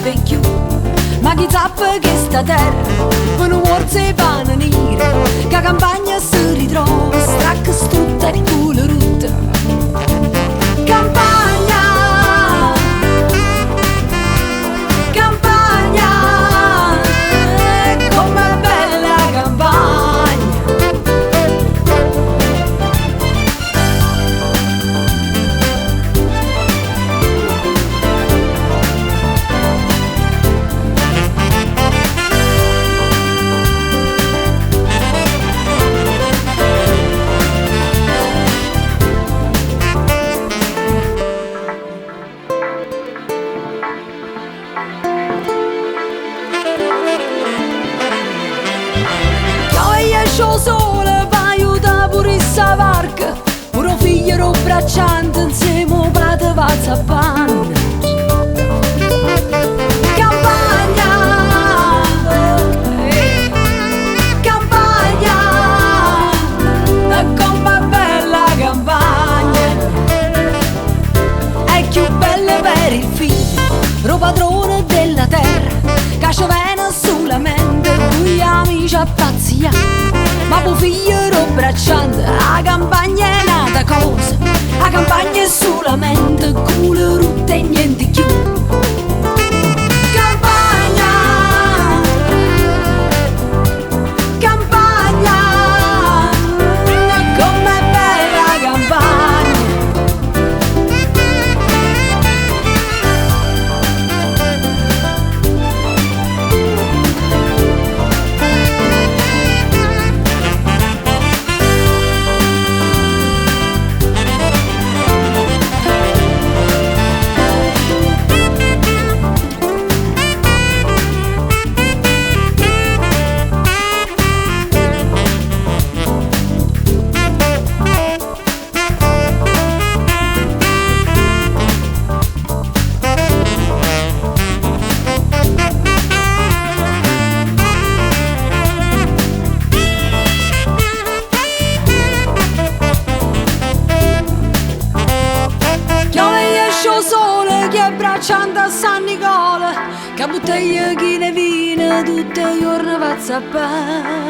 vive più. Ma chi sappa che sta terra non vuol se pane nere, che la campagna si ritrova stracca strutta e culo rutta. Campagna, campagna, com'è bella campagna. Lo sole va aiuta pure sta barca, pure figlio ro bracciante insieme a padre va a panna. Campagna, campagna, com'è bella campagna. È più bella per il figlio, ro padrone della terra, che ci viene sulla mente, lui amici a pazzia. Ma tuo figlio ero bracciante, la campagna è nata cosa, la campagna è solamente culo rotte e niente più. Campagna, campagna, com'è bella campagna. Sole che abbracciando a San Nicola, che bottiglia chi ne vino tutte i giorni va a zappare.